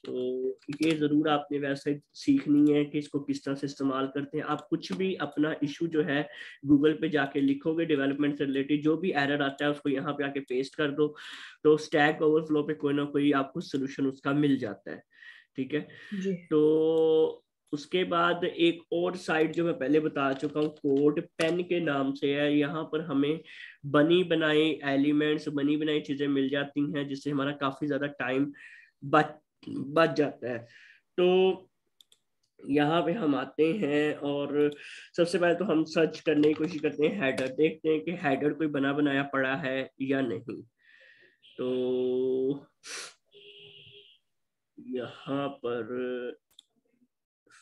[SPEAKER 1] तो ये जरूर आपने वेबसाइट सीखनी है कि इसको किस तरह से इस्तेमाल करते हैं। आप कुछ भी अपना इशू जो है गूगल पे जाके लिखोगे डेवलपमेंट से रिलेटेड, जो भी एरर आता है उसको यहाँ पे आके पेस्ट कर दो, तो स्टैक ओवरफ्लो पे कोई ना कोई आपको सोल्यूशन उसका मिल जाता है। ठीक है,
[SPEAKER 2] जी
[SPEAKER 1] तो उसके बाद एक और साइट जो मैं पहले बता चुका हूँ, कोड पेन के नाम से है। यहाँ पर हमें बनी बनाई एलिमेंट्स, बनी बनाई चीजें मिल जाती हैं, जिससे हमारा काफी ज्यादा टाइम बच बच जाता है। तो यहाँ पे हम आते हैं और सबसे पहले तो हम सर्च करने की कोशिश करते हैं, हेडर देखते हैं कि हेडर कोई बना बनाया पड़ा है या नहीं। तो यहाँ पर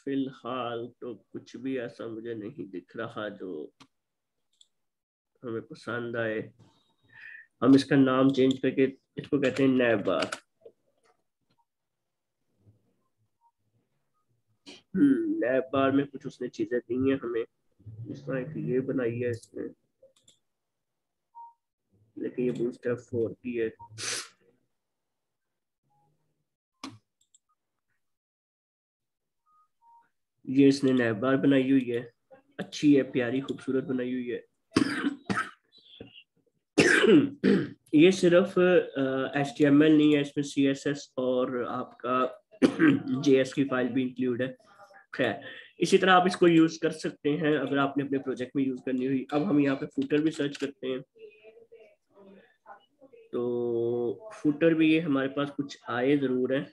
[SPEAKER 1] फिलहाल तो कुछ भी ऐसा मुझे नहीं दिख रहा जो हमें पसंद आए। हम इसका नाम चेंज करके इसको कहते हैं नैब बार। नैब बार में कुछ उसने चीजें दी हैं हमें, इस तरह की ये बनाई है इसने, लेकिन ये बूटस्ट्रैप 4 की है। ये इसने नैब बार बनाई हुई है, अच्छी है, प्यारी खूबसूरत बनाई हुई है। ये सिर्फ HTML नहीं है, इसमें CSS और आपका JS की फाइल भी इंक्लूड है। खैर, इसी तरह आप इसको यूज कर सकते हैं अगर आपने अपने प्रोजेक्ट में यूज करनी हुई। अब हम यहाँ पे फुटर भी सर्च करते हैं, तो फुटर भी ये हमारे पास कुछ आए जरूर है।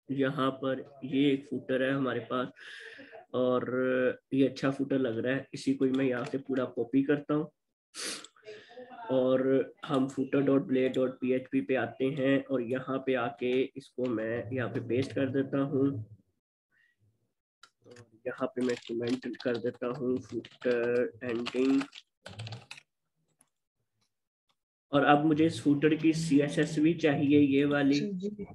[SPEAKER 1] यहाँ पर ये एक फुटर है हमारे पास, और ये अच्छा फुटर लग रहा है, इसी को मैं यहाँ से पूरा कॉपी करता हूँ, और हम footer.blade.php पे आते हैं, और यहाँ पे आके इसको मैं यहाँ पे पेस्ट कर देता हूँ, और यहाँ पे मैं कमेंट कर देता हूँ फुटर एंडिंग। और अब मुझे इस फुटर की CSS भी चाहिए, ये वाली।
[SPEAKER 2] अच्छा जी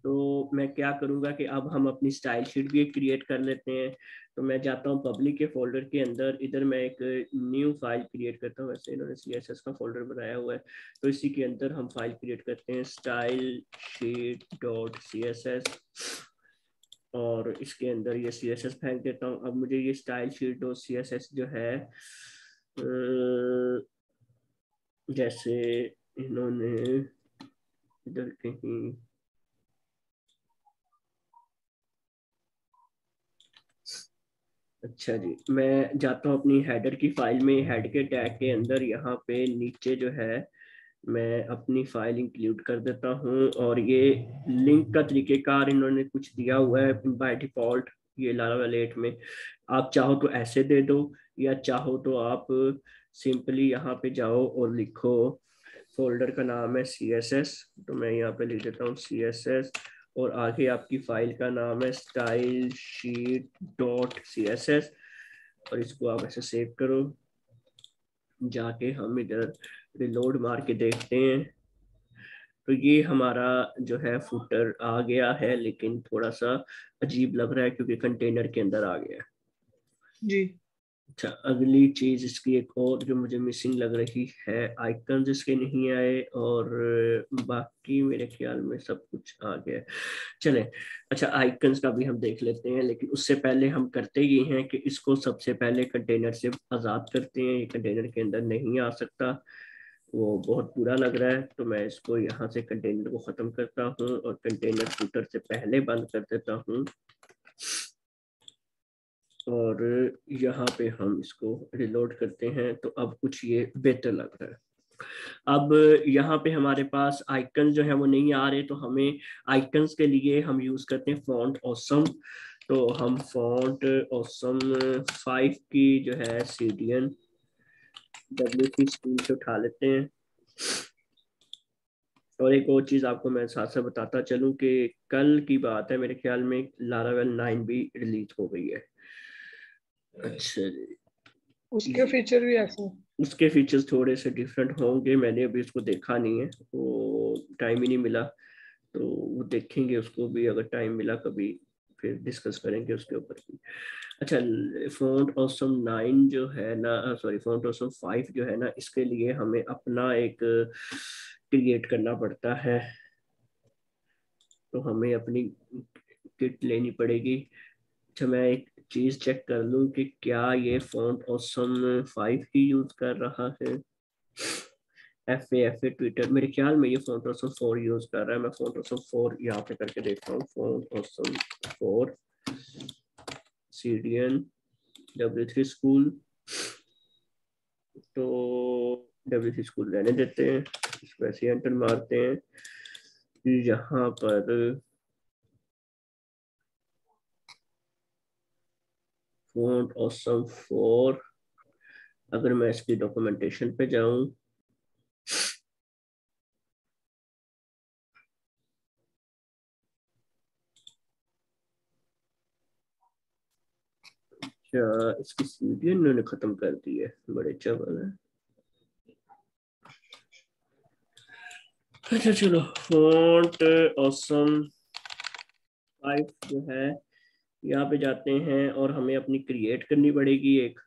[SPEAKER 1] तो मैं क्या करूँगा कि अब हम अपनी स्टाइल शीट भी क्रिएट कर लेते हैं। तो मैं जाता हूँ पब्लिक के फोल्डर के अंदर, इधर मैं एक न्यू फाइल क्रिएट करता हूँ। वैसे इन्होंने CSS का फोल्डर बनाया हुआ है, तो इसी के अंदर हम फाइल क्रिएट करते हैं स्टाइल शीट डॉट CSS, और इसके अंदर ये CSS फेंक देता हूँ। अब मुझे ये स्टाइल शीट डॉट CSS जो है जैसे इन्होंने इधर कहीं, अच्छा जी, मैं जाता हूँ अपनी हेडर की फाइल में, हेड के टैग के अंदर यहाँ पे नीचे जो है मैं अपनी फाइल इंक्लूड कर देता हूँ। और ये लिंक का तरीकेकार इन्होंने कुछ दिया हुआ है बाय डिफॉल्ट ये लारावेल 8 में। आप चाहो तो ऐसे दे दो, या चाहो तो आप सिंपली यहाँ पे जाओ और लिखो फोल्डर का नाम है CSS, तो मैं यहाँ पे लिख देता हूँ CSS, और आगे आपकी फाइल का नाम है स्टाइल शीट डॉट CSS, और इसको आप ऐसे सेव करो। जाके हम इधर रिलोड मार के देखते हैं, तो ये हमारा जो है फुटर आ गया है, लेकिन थोड़ा सा अजीब लग रहा है क्योंकि कंटेनर के अंदर आ गया है।
[SPEAKER 2] जी।
[SPEAKER 1] अच्छा, अगली चीज इसकी एक और जो मुझे मिसिंग लग रही है, आइकन्स इसके नहीं आए, और बाकी मेरे ख्याल में सब कुछ आ गया है। चले, अच्छा आइकन्स का भी हम देख लेते हैं, लेकिन उससे पहले हम करते ये हैं कि इसको सबसे पहले कंटेनर से आज़ाद करते हैं। ये कंटेनर के अंदर नहीं आ सकता, वो बहुत बुरा लग रहा है। तो मैं इसको यहाँ से कंटेनर को ख़त्म करता हूँ और कंटेनर फूटर से पहले बंद कर देता हूँ, और यहाँ पे हम इसको रिलोड करते हैं। तो अब कुछ ये बेहतर लग रहा है। अब यहाँ पे हमारे पास आइकन जो है वो नहीं आ रहे, तो हमें आइकन्स के लिए हम यूज करते हैं फॉन्ट ऑसम। तो हम फॉन्ट ऑसम 5 की जो है CDN WC स्क्रीन से उठा लेते हैं। और एक और चीज आपको मैं साथ साथ बताता चलूं कि कल की बात है, मेरे ख्याल में लारावेल 9 भी रिलीज हो गई है। अच्छा
[SPEAKER 2] उसके
[SPEAKER 1] जी,
[SPEAKER 2] फीचर भी ऐसे हैं।
[SPEAKER 1] उसके फीचर्स थोड़े से डिफरेंट होंगे, मैंने अभी उसको देखा नहीं है, वो टाइम ही नहीं मिला। तो वो देखेंगे उसको भी, अगर टाइम मिला कभी फिर डिस्कस करेंगे उसके ऊपर भी। अच्छा, फोन्ट ऑसम 9 जो है ना, सॉरी फोन्ट ऑसम 5 जो है ना, इसके लिए हमें अपना एक क्रिएट करना पड़ता है। तो हमें अपनी किट लेनी पड़ेगी। अच्छा, मैं एक चीज चेक कर लूं कि क्या ये फोन्ट ऑसम 5 ही यूज कर रहा है। FA ट्विटर, मेरे ख्याल में ये फोन ऑसम 4 यूज कर रहा है। मैं फोन ऑसम 4 यहाँ पे करके देखता हूँ, phone awesome 4 CDN W3 school. तो W3 स्कूल रहने देते हैं, इसको ऐसे एंटर मारते हैं। यहाँ पर फोन ऑसम 4, अगर मैं इसकी डॉक्यूमेंटेशन पे जाऊं, क्या इसकी CDN इन्होंने खत्म कर दी है, बड़े चबल है। अच्छा चलो, फोन्ट ऑसम 5 जो है यहाँ पे जाते हैं, और हमें अपनी क्रिएट करनी पड़ेगी एक।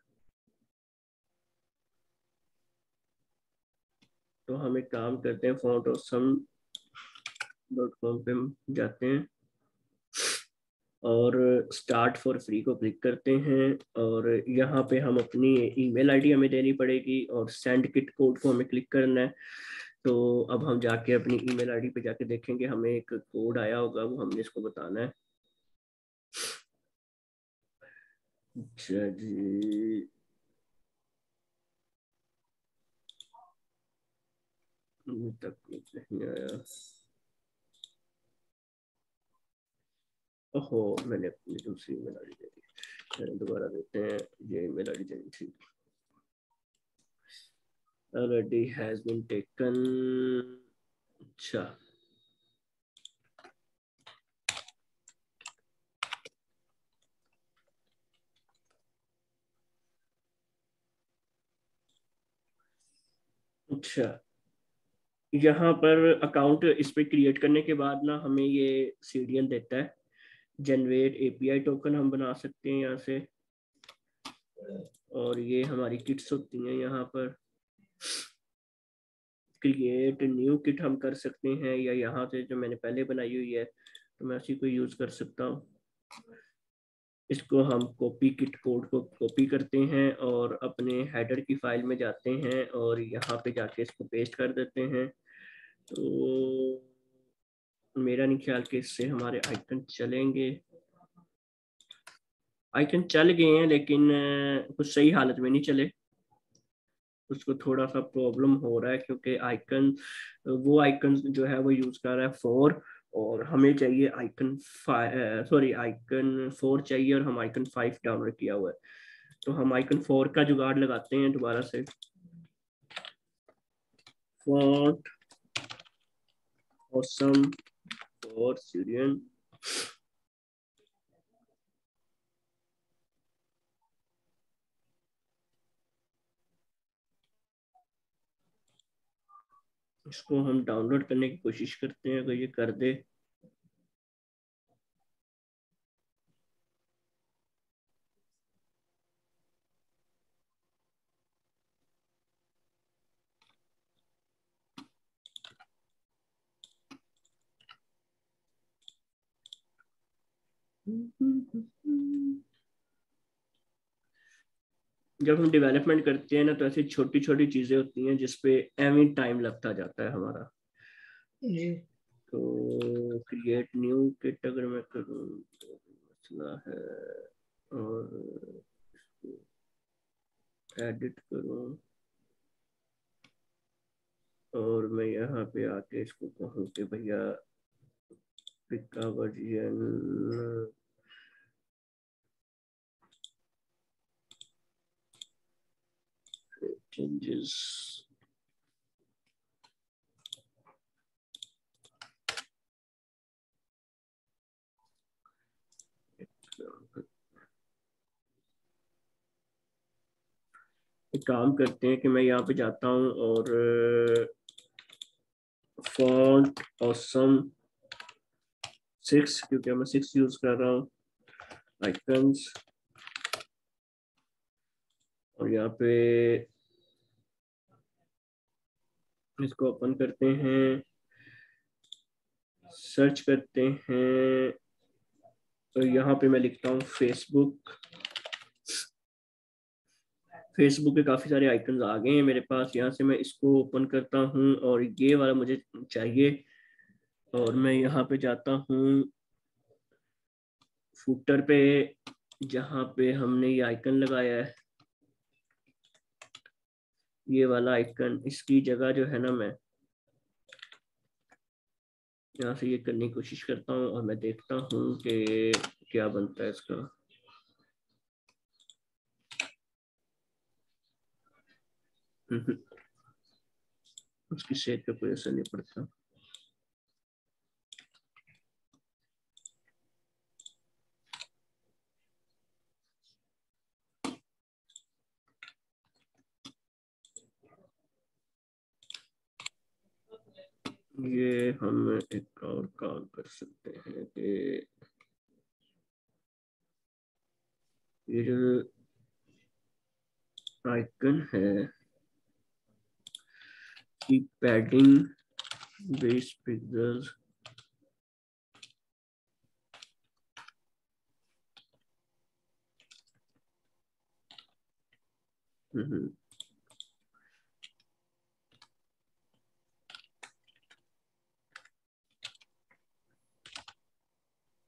[SPEAKER 1] तो हम एक काम करते हैं, फॉन्ट ऑसम .com पे जाते हैं, और स्टार्ट फॉर फ्री को क्लिक करते हैं, और यहाँ पे हम अपनी ईमेल आईडी हमें देनी पड़ेगी, और सेंड किट कोड को हमें क्लिक करना है। तो अब हम जाके अपनी ईमेल आईडी पे जाके देखेंगे, हमें एक कोड आया होगा, वो हमने इसको बताना है। अच्छा जी, अभी तक नहीं आया। ओहो, मैंने अपनी दूसरी ईमेल आईडी दे दी, दोबारा देते हैं। ये ईमेल आईडी देनी थी। already has been taken। अच्छा, अच्छा यहाँ पर अकाउंट इस पे क्रिएट करने के बाद ना हमें ये सीडीएन देता है। जनरेट एपीआई टोकन हम बना सकते हैं यहाँ से, और ये हमारी किट्स होती हैं। यहाँ पर क्रिएट न्यू किट हम कर सकते हैं, या यहाँ से जो मैंने पहले बनाई हुई है तो मैं उसी को यूज कर सकता हूँ। इसको हम कॉपी किट कोड को कॉपी करते हैं और अपने हेडर की फाइल में जाते हैं और यहाँ पे जाके इसको पेस्ट कर देते हैं। तो मेरा नहीं ख्याल कि इससे हमारे आइकन चलेंगे। आइकन चल गए हैं, लेकिन कुछ सही हालत में नहीं चले। उसको थोड़ा सा प्रॉब्लम हो रहा है क्योंकि आइकन, वो आइकन जो है वो यूज कर रहा है 4, और हमें चाहिए आइकन 5, सॉरी आइकन 4 चाहिए, और हम आइकन 5 डाउनलोड किया हुआ है। तो हम आइकन 4 का जुगाड़ लगाते हैं दोबारा से। फॉन्ट ऑसम और सीरियन, इसको हम डाउनलोड करने की कोशिश करते हैं, अगर ये कर दे। जब हम डेवलपमेंट करते हैं ना, तो ऐसी छोटी छोटी चीजें होती हैं जिसपे एवरी टाइम लगता जाता है हमारा।
[SPEAKER 2] जी।
[SPEAKER 1] तो क्रिएट न्यू किट अगर मैं करूँ तो मसला है, और एडिट करूँ, और मैं यहाँ पे आके इसको कहूँ कि भैया पिक का वर्जन चेंजेस। एक काम करते हैं कि मैं यहाँ पे जाता हूँ और फॉन्ट ऑसम 6, क्योंकि मैं 6 यूज कर रहा हूँ, आइकन्स, और यहाँ पे इसको ओपन करते हैं, सर्च करते हैं, तो यहाँ पे मैं लिखता हूँ फेसबुक। फेसबुक के काफ़ी सारे आइकन्स आ गए हैं मेरे पास। यहाँ से मैं इसको ओपन करता हूँ और ये वाला मुझे चाहिए, और मैं यहाँ पे जाता हूँ फुटर पे, जहाँ पे हमने ये आइकन लगाया है, ये वाला आइकन, इसकी जगह जो है ना, मैं यहाँ से ये करने की कोशिश करता हूँ और मैं देखता हूँ कि क्या बनता है इसका। उसकी सेहत पे कोई असर नहीं पड़ता। ये हम एक और काम कर सकते हैं कि ये जो आइकन है की पैडिंग बेस पिक्सल्स, हम्म,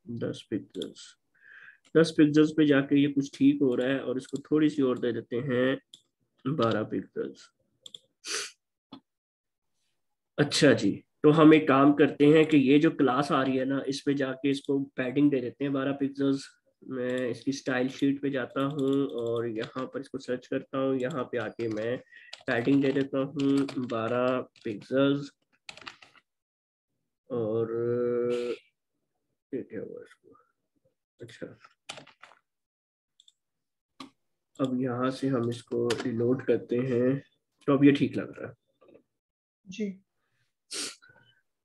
[SPEAKER 1] 10 पिक्सल्स, 10 पिक्सल्स पे जाके ये कुछ ठीक हो रहा है, और इसको थोड़ी सी और दे देते हैं 12 पिक्सल्स। अच्छा जी, तो हम एक काम करते हैं कि ये जो क्लास आ रही है ना, इस पे जाके इसको पैडिंग दे देते हैं 12 पिक्सल्स। मैं इसकी स्टाइल शीट पे जाता हूँ और यहाँ पर इसको सर्च करता हूँ, यहाँ पे आके मैं पैडिंग दे देता हूँ 12 पिक्सल्स। और ये क्या हुआ इसको, अच्छा, अब यहाँ से हम इसको रिलोड करते हैं, तो अब ये ठीक लग रहा है।
[SPEAKER 2] जी।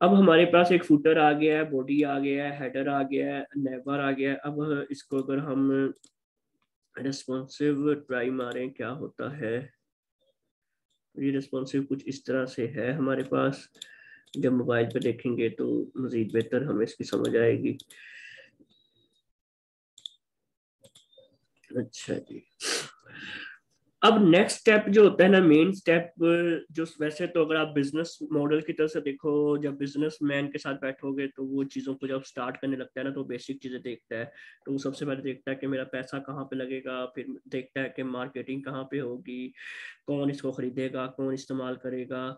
[SPEAKER 1] अब हमारे पास एक फुटर आ गया है, बॉडी आ गया है, हेडर आ गया है, नेवर आ गया है। अब इसको अगर हम रिस्पॉन्सिव ट्राई मारें क्या होता है, ये रिस्पॉन्सिव कुछ इस तरह से है हमारे पास। जब मोबाइल पे देखेंगे तो मजीद बेहतर हमें इसकी समझ आएगी। अच्छा जी। अब नेक्स्ट स्टेप जो होता है ना, मेन स्टेप, जो वैसे तो अगर आप बिजनेस मॉडल की तरफ से देखो, जब बिजनेस मैन के साथ बैठोगे तो वो चीज़ों को जब स्टार्ट करने लगता है ना, तो बेसिक चीज़ें देखता है। तो वो सबसे पहले देखता है कि मेरा पैसा कहाँ पे लगेगा, फिर देखता है कि मार्केटिंग कहाँ पे होगी, कौन इसको खरीदेगा, कौन इस्तेमाल करेगा,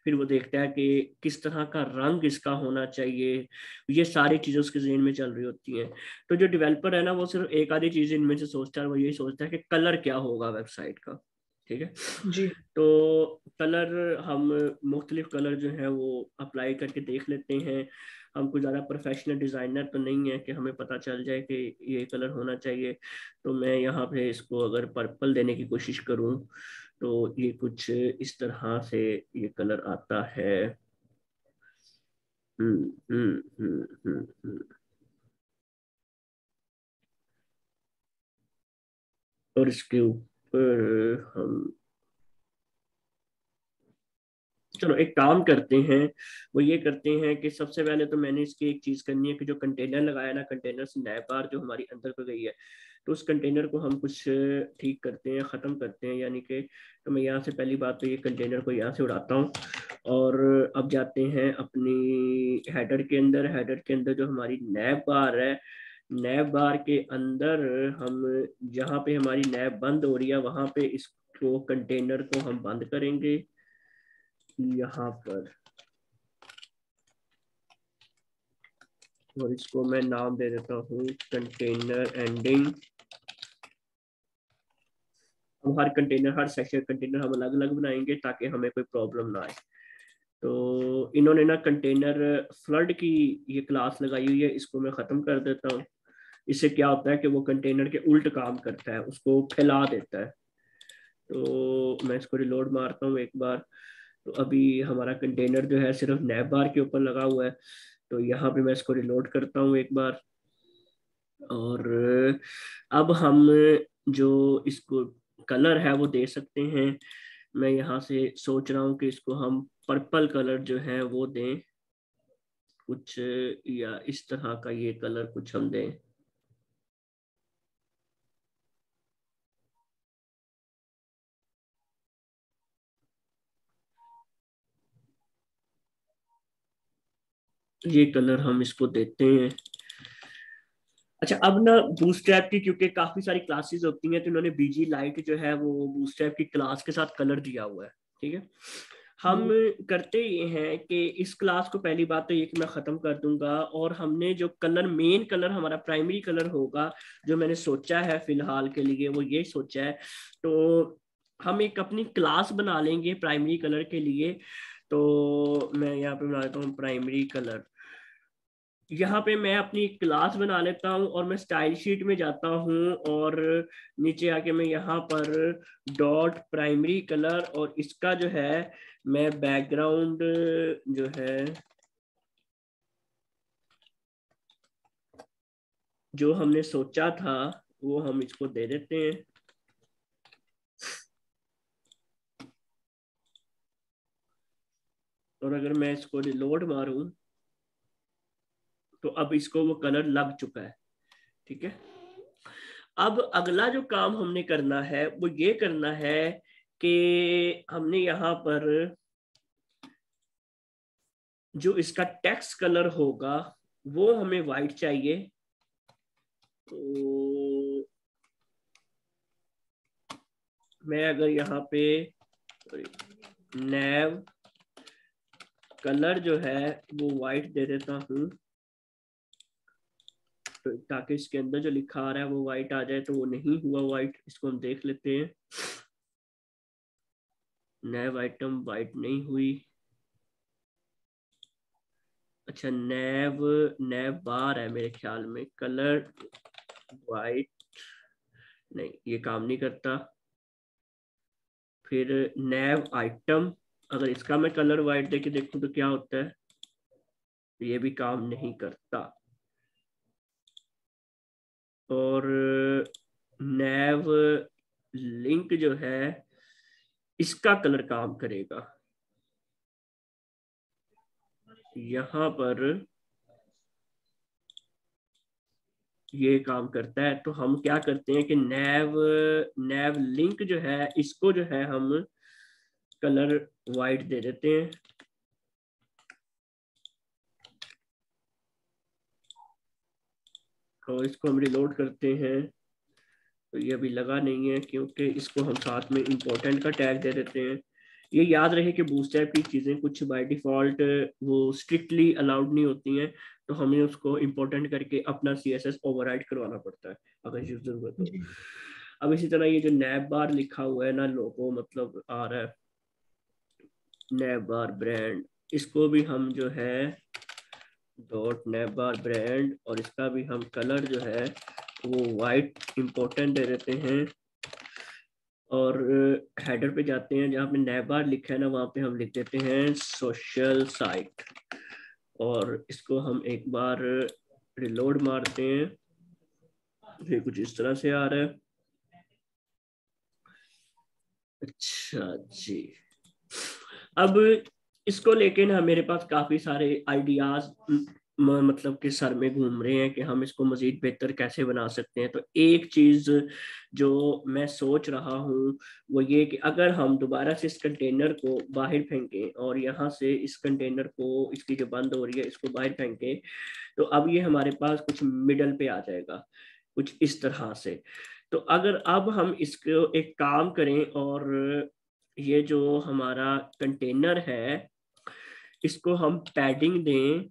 [SPEAKER 1] फिर वो देखता है कि किस तरह का रंग इसका होना चाहिए। ये सारी चीज़ें उसके जहन में चल रही होती हैं। तो जो डेवलपर है ना, वो सिर्फ एक आधी चीज़ इनमें से सोचता है, वो यही सोचता है कि कलर क्या होगा वेबसाइट का। ठीक है।
[SPEAKER 2] जी।
[SPEAKER 1] तो कलर हम मुख्तलिफ कलर जो है वो अप्लाई करके देख लेते हैं। हम कुछ ज़्यादा प्रोफेशनल डिज़ाइनर तो नहीं है कि हमें पता चल जाए कि ये कलर होना चाहिए। तो मैं यहाँ पे इसको अगर पर्पल देने की कोशिश करूँ तो ये कुछ इस तरह से ये कलर आता है। हम्म हम्म हम्म हम्म हम्म। और इसके ऊपर हम, चलो एक काम करते हैं, वो ये करते हैं कि सबसे पहले तो मैंने इसकी एक चीज करनी है कि जो कंटेनर लगाया ना, कंटेनर से नैप बार जो हमारी अंदर को गई है, तो उस कंटेनर को हम कुछ ठीक करते हैं, ख़त्म करते हैं, यानी कि तो मैं यहाँ से पहली बात तो ये कंटेनर को यहाँ से उड़ाता हूँ। और अब जाते हैं अपनी हेडर के अंदर। हेडर के अंदर जो हमारी नैप बार है, नैप बार के अंदर हम जहाँ पे हमारी नैप बंद हो रही है वहाँ पे इसको कंटेनर को हम बंद करेंगे यहाँ पर। और इसको मैं नाम दे देता हूँ कंटेनर एंडिंग। हम हर कंटेनर, हर सेक्शन कंटेनर हम अलग अलग बनाएंगे ताकि हमें कोई प्रॉब्लम ना आए। तो इन्होंने ना कंटेनर फ्लड की ये क्लास लगाई हुई है, इसको मैं ख़त्म कर देता हूँ। इससे क्या होता है कि वो कंटेनर के उल्ट काम करता है, उसको फैला देता है। तो मैं इसको रिलोड मारता हूँ एक बार। तो अभी हमारा कंटेनर जो है सिर्फ नैप बार के ऊपर लगा हुआ है। तो यहाँ पे मैं इसको रिलोड करता हूँ एक बार। और अब हम जो इसको कलर है वो दे सकते हैं। मैं यहाँ से सोच रहा हूँ कि इसको हम पर्पल कलर जो है वो दें कुछ, या इस तरह का ये कलर कुछ हम दें। ये कलर हम इसको देते हैं। अच्छा, अब ना बूटस्ट्रैप की क्योंकि काफी सारी क्लासेस होती हैं, तो इन्होंने बीजी लाइट जो है वो बूटस्ट्रैप की क्लास के साथ कलर दिया हुआ है। ठीक है। हम
[SPEAKER 2] जी।
[SPEAKER 1] करते ये हैं कि इस क्लास को पहली बात तो ये कि मैं खत्म कर दूंगा, और हमने जो कलर, मेन कलर हमारा प्राइमरी कलर होगा, जो मैंने सोचा है फिलहाल के लिए वो ये सोचा है। तो हम एक अपनी क्लास बना लेंगे प्राइमरी कलर के लिए। तो मैं यहाँ पे बना लेता हूँ प्राइमरी कलर। यहाँ पे मैं अपनी क्लास बना लेता हूँ और मैं स्टाइल शीट में जाता हूँ, और नीचे आके मैं यहाँ पर डॉट प्राइमरी कलर, और इसका जो है मैं बैकग्राउंड जो है, जो हमने सोचा था वो हम इसको दे देते हैं। और अगर मैं इसको रिलोड मारूं तो अब इसको वो कलर लग चुका है। ठीक है। अब अगला जो काम हमने करना है वो ये करना है कि हमने यहाँ पर जो इसका टेक्स्ट कलर होगा वो हमें वाइट चाहिए। तो मैं अगर यहाँ पे नेव कलर जो है वो वाइट दे देता हूँ, तो ताकि इसके अंदर जो लिखा आ रहा है वो वाइट आ जाए। तो वो नहीं हुआ वाइट, इसको हम देख लेते हैं। नेव आइटम वाइट नहीं हुई। अच्छा, नेव नेव बार है मेरे ख्याल में, कलर वाइट नहीं, ये काम नहीं करता। फिर नेव आइटम, अगर इसका मैं कलर वाइट देके देखूं तो क्या होता है। ये भी काम नहीं करता। और नैव लिंक जो है इसका कलर काम करेगा। यहां पर ये काम करता है, तो हम क्या करते हैं कि नैव नैव लिंक जो है इसको जो है हम कलर वाइट दे देते हैं। और इसको हम रिलोड करते हैं, तो ये अभी लगा नहीं है क्योंकि इसको हम साथ में इम्पोर्टेंट का टैग दे देते हैं। ये याद रहे कि बूटस्ट्रैप की चीज़ें कुछ बाय डिफ़ॉल्ट वो स्ट्रिक्टली अलाउड नहीं होती हैं, तो हमें उसको इम्पोर्टेंट करके अपना CSS ओवरराइड करवाना पड़ता है अगर जरूरत हो।
[SPEAKER 2] जी।
[SPEAKER 1] अब इसी तरह ये जो नैब बार लिखा हुआ है ना, लोगो मतलब आ रहा है नैब बार ब्रांड, इसको भी हम जो है डॉट नैब बार ब्रांड, और इसका भी हम कलर जो है वो वाइट इम्पोर्टेंट दे देते हैं। और हेडर पे जाते हैं, जहाँ पे नैब बार लिखा है ना वहाँ पे हम लिख देते हैं सोशल साइट, और इसको हम एक बार रिलोड मारते हैं। ये कुछ इस तरह से आ रहा है। अच्छा जी, अब इसको लेके ना मेरे पास काफी सारे आइडियाज मतलब कि सर में घूम रहे हैं कि हम इसको मजीद बेहतर कैसे बना सकते हैं। तो एक चीज जो मैं सोच रहा हूँ वो ये कि अगर हम दोबारा से इस कंटेनर को बाहर फेंकें और यहाँ से इस कंटेनर को, इसकी जो बंद हो रही है इसको बाहर फेंकें, तो अब ये हमारे पास कुछ मिडल पे आ जाएगा कुछ इस तरह से। तो अगर अब हम इसको एक काम करें और ये जो हमारा कंटेनर है इसको हम पैडिंग दें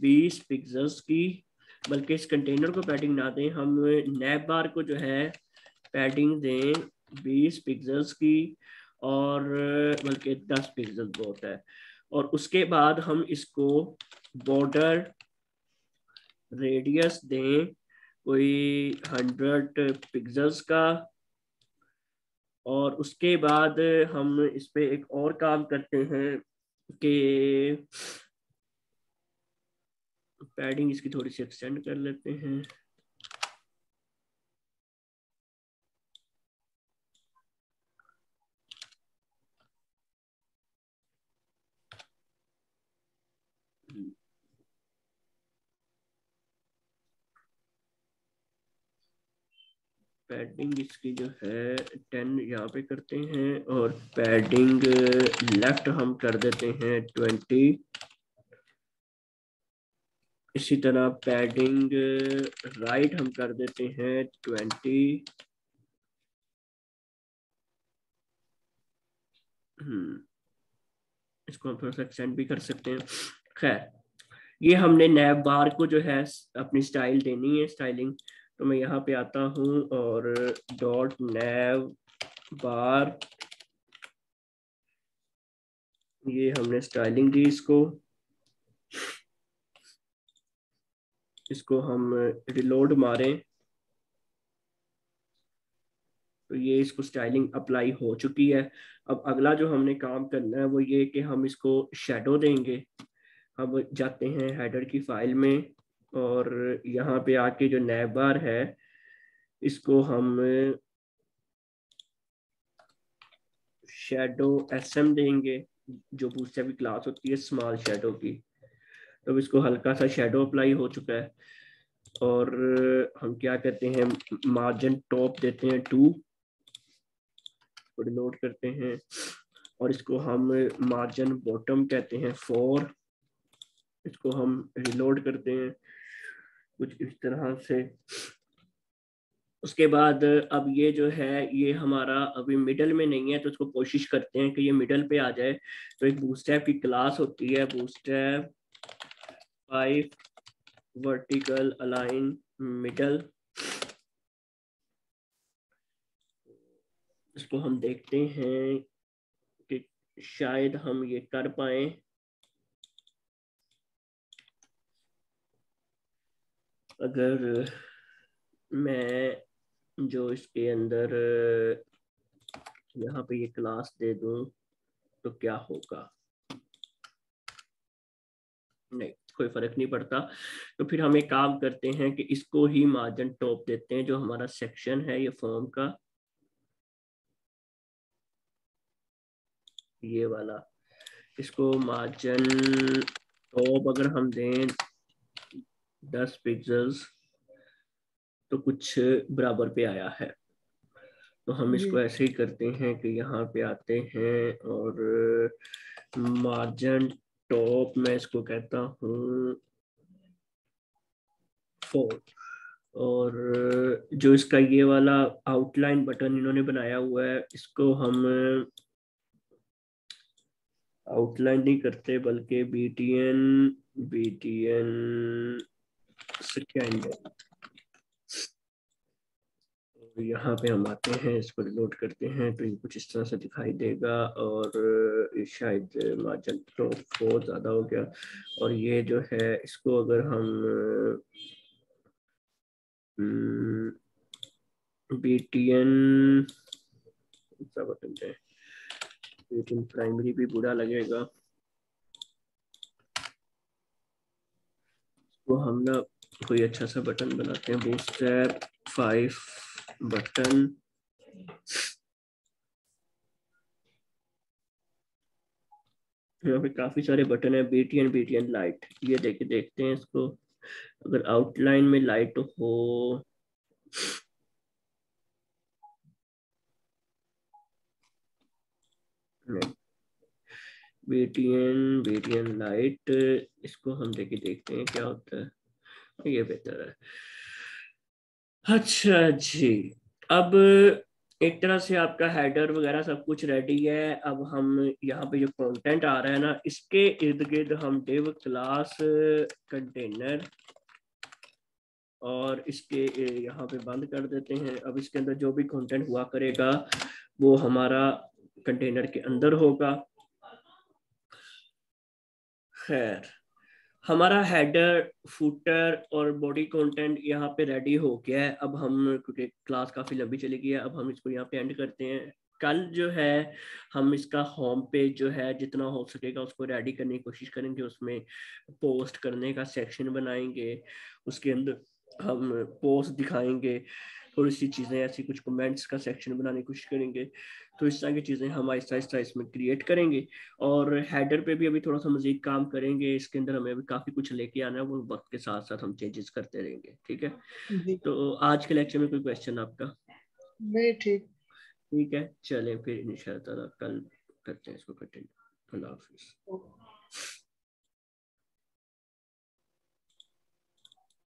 [SPEAKER 1] 20 पिक्सल्स की, बल्कि इस कंटेनर को पैडिंग ना दें, हम नैब बार को जो है पैडिंग दें 20 पिक्सल्स की, और बल्कि 10 पिक्सल बहुत है। और उसके बाद हम इसको बॉर्डर रेडियस दें कोई 100 पिक्सल्स का। और उसके बाद हम इस पे एक और काम करते हैं कि पैडिंग इसकी थोड़ी सी एक्सटेंड कर लेते हैं। पैडिंग इसकी जो है 10 यहाँ पे करते हैं, और पैडिंग लेफ्ट हम कर देते हैं 20। इसी तरह पैडिंग राइट हम कर देते हैं 20। इसको हम थोड़ा सा एक्सटेंड भी कर सकते हैं। खैर, ये हमने नैब बार को जो है अपनी स्टाइल देनी है, स्टाइलिंग। तो मैं यहाँ पे आता हूँ और डॉट नैब बार, ये हमने स्टाइलिंग दी इसको हम रिलोड मारें, तो ये इसको स्टाइलिंग अप्लाई हो चुकी है। अब अगला जो हमने काम करना है वो ये कि हम इसको शेडो देंगे। हम जाते हैं हेडर की फाइल में, और यहाँ पे आके जो नैब बार है इसको हम शेडो SM देंगे, जो बूटस्ट्रैप की क्लास होती है स्मॉल शेडो की। तो इसको हल्का सा शेडो अप्लाई हो चुका है। और हम क्या कहते हैं, मार्जिन टॉप देते हैं 2, रिलोड करते हैं। और इसको हम मार्जिन बॉटम कहते हैं 4, इसको हम रिलोड करते हैं कुछ इस तरह से। उसके बाद अब ये जो है ये हमारा अभी मिडल में नहीं है, तो इसको कोशिश करते हैं कि ये मिडल पे आ जाए। तो एक बूटस्ट्रैप की क्लास होती है बूटस्ट्रैप 5 वर्टिकल अलाइन मिडल, इसको हम देखते हैं कि शायद हम ये कर पाए। अगर मैं जो इसके अंदर यहाँ पे ये क्लास दे दूं तो क्या होगा? नहीं, कोई फर्क नहीं पड़ता। तो फिर हम एक काम करते हैं कि इसको ही मार्जिन टॉप देते हैं, जो हमारा सेक्शन है ये फॉर्म का, ये वाला, इसको मार्जिन टॉप अगर हम दें 10 पिक्सल्स तो कुछ बराबर पे आया है। तो हम
[SPEAKER 2] जी
[SPEAKER 1] इसको ऐसे ही करते हैं कि यहाँ पे आते हैं और मार्जिन टॉप मैं इसको कहता हूँ 4। और जो इसका ये वाला आउटलाइन बटन इन्होंने बनाया हुआ है, इसको हम आउटलाइन नहीं करते बल्कि बीटीएन बीटीएन सेकेंड, यहाँ पे हम आते हैं, इसको रिलोड करते हैं तो ये कुछ इस तरह से दिखाई देगा। और ये शायद मार्जिन तो बहुत ज़्यादा हो गया। और ये जो है इसको अगर हम बीटीएन बटन है, बीटीएन प्राइमरी भी बुरा लगेगा, तो हम ना कोई अच्छा सा बटन बनाते हैं, बूटस्ट्रैप 5 बटन। यहाँ पे काफी सारे बटन है, बीटीएन बीटीएन लाइट, ये देखते हैं इसको, अगर आउटलाइन में लाइट हो बीटीएन बीटीएन लाइट, इसको हम देखते हैं क्या होता है, ये बेहतर है। अच्छा जी, अब एक तरह से आपका हेडर वगैरह सब कुछ रेडी है। अब हम यहाँ पे जो कंटेंट आ रहा है ना, इसके इर्द गिर्द हम डिव क्लास कंटेनर और इसके यहाँ पे बंद कर देते हैं। अब इसके अंदर जो भी कंटेंट हुआ करेगा वो हमारा कंटेनर के अंदर होगा। खैर, हमारा हेडर फुटर और बॉडी कंटेंट यहाँ पे रेडी हो गया है। अब हम, क्योंकि क्लास काफ़ी लंबी चली गई है, अब हम इसको यहाँ पे एंड करते हैं। कल जो है हम इसका होम पेज जो है जितना हो सकेगा उसको रेडी करने की कोशिश करेंगे, उसमें पोस्ट करने का सेक्शन बनाएंगे, उसके अंदर हम पोस्ट दिखाएंगे, थोड़ी सी चीज़ें ऐसी कुछ कमेंट्स का सेक्शन बनाने की कोशिश करेंगे। तो इस तरह की चीज़ें हम आहिस्ता आहिस्ता इसमें क्रिएट करेंगे। और हेडर पे भी अभी थोड़ा सा मजीद काम करेंगे, इसके अंदर हमें अभी काफ़ी कुछ लेके आना है, वो वक्त के साथ साथ हम चेंजेस करते रहेंगे। ठीक है,
[SPEAKER 2] जी
[SPEAKER 1] तो आज के लेक्चर में कोई क्वेश्चन आपका?
[SPEAKER 2] नहीं ठीक।
[SPEAKER 1] ठीक है, चलें फिर इंशाअल्लाह कल करते हैं इसको कंटिन्यू। अल्लाह हाफिज़।